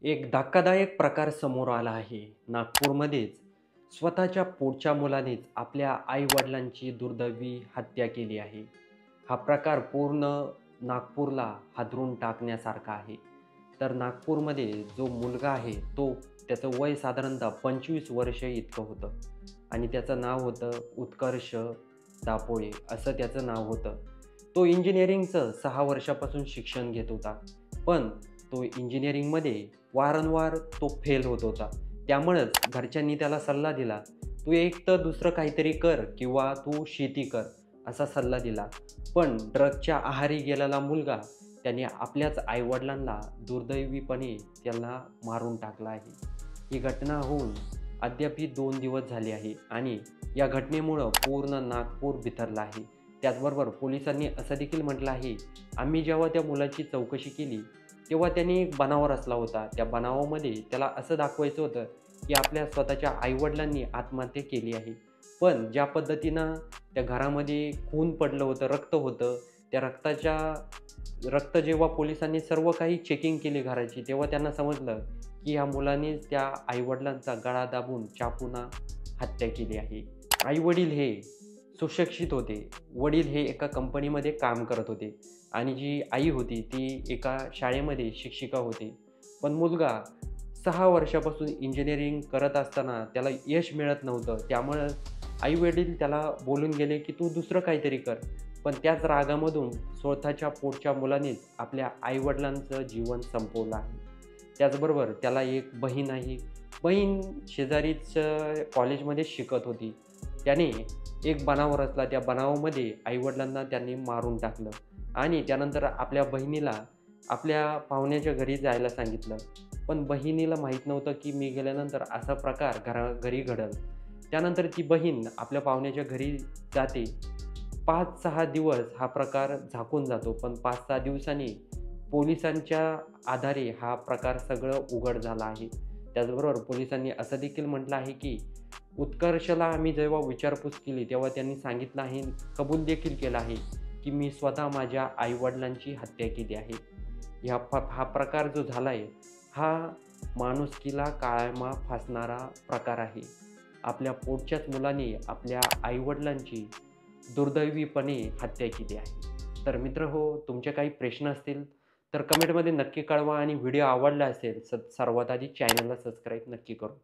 एक धक्कादायक प्रकार समोर आला आहे. नागपूरमध्येच स्वतःच्या पोटच्या मुलानेच आपल्या आई-वडिलांची दुर्दैवी हत्या केली आहे. हा प्रकार पूर्ण नागपूरला हादरून टाकण्यासारखा आहे. तर नागपूरमध्ये जो मुलगा आहे, त्याचं वय साधारणतः 25 वर्ष इतकं होतं आणि त्याचं नाव होतं उत्कर्ष दापोळे असं त्याचं नाव होतं. तो इंजिनिअरिंगचं 6 वर्षापासून शिक्षण घेत होता. पण तो इंजिनिअरिंगमध्ये वारंवार फेल होत होता. त्यामुळेच घरच्यांनी त्याला सल्ला दिला, "तू एक तर दुसरं काहीतरी कर किंवा तू शेती कर," असा सल्ला दिला. पण ड्रगच्या आहारी गेलेला मुलगा त्याने आपल्याच आई-वडिलांना दुर्दैवीपणे त्याला मारून टाकलं आहे. ही घटना होऊन अद्यापही 2 दिवस झाले आहे आणि या घटनेमुळं पूर्ण नागपूर बिथरलं आहे. त्याचबरोबर पोलिसांनी असं देखील म्हटलं आहे, "आम्ही जेव्हा त्या मुलाची चौकशी केली, तेव्हा त्याने एक बनाव रचला होता. त्या बनावामध्ये त्याला असं दाखवायचं होतं, की आपल्या स्वतःच्या आई-वडिलांनी आत्महत्या केली आहे. पण ज्या पद्धतीनं त्या घरामध्ये खून पडलं होतं, रक्त होतं, त्या रक्त जेव्हा पोलिसांनी सर्व काही चेकिंग केली घराची, तेव्हा त्यांना समजलं, की ह्या मुलानेच त्या आई-वडिलांचा गळा दाबून चाकूनं हत्या केली आहे." आई-वडील हे सुशिक्षित होते. वडील हे एका कंपनीमध्ये काम करत होते आणि जी आई होती ती एका शाळेमध्ये शिक्षिका होती. पण मुलगा 6 वर्षापासून इंजिनिअरिंग करत असताना त्याला यश मिळत नव्हतं. त्यामुळं आई-वडील त्याला बोलून गेले, की "तू दुसरं काहीतरी कर." पण त्याच रागामधून स्वतःच्या पोटच्या मुलानेच आपल्या आई-वडिलांचं जीवन संपवलं आहे. त्याचबरोबर त्याला एक बहीण आहे. बहीण शेजारीच कॉलेजमध्ये शिकत होती. त्याने एक बनाव रचला. त्या बनावामध्ये आई-वडिलांना त्यांनी मारून टाकलं आणि त्यानंतर आपल्या बहिणीला आपल्या पाहुण्याच्या घरी जायला सांगितलं. पण बहिणीला माहीत नव्हतं, की मी गेल्यानंतर असा प्रकार घरी घडेल. त्यानंतर ती बहीण आपल्या पाहुण्याच्या घरी जाते. 5-6 दिवस हा प्रकार झाकून जातो. पण 5-6 दिवसांनी पोलिसांच्या आधारे हा प्रकार सगळं उघड झाला आहे. त्याचबरोबर पोलिसांनी असं देखील म्हटलं आहे, की उत्कर्षला आम्ही जेव्हा विचारपूस केली, तेव्हा त्यांनी सांगितलं आहे, कबूल देखील केलं आहे, की मी स्वतः माझ्या आई-वडिलांची हत्या केली आहे. हा प्रकार जो झाला आहे, हा माणुसकीला काळिमा फासणारा प्रकार आहे. आपल्या पोटच्याच मुलाने आपल्या आई-वडिलांची दुर्दैवीपणे हत्या केली आहे. तर मित्रहो, तुमचे काही प्रश्न असतील तर कमेंटमध्ये नक्की कळवा आणि व्हिडिओ आवडला असेल सर्वात आधी चॅनलला सबस्क्राईब नक्की करा.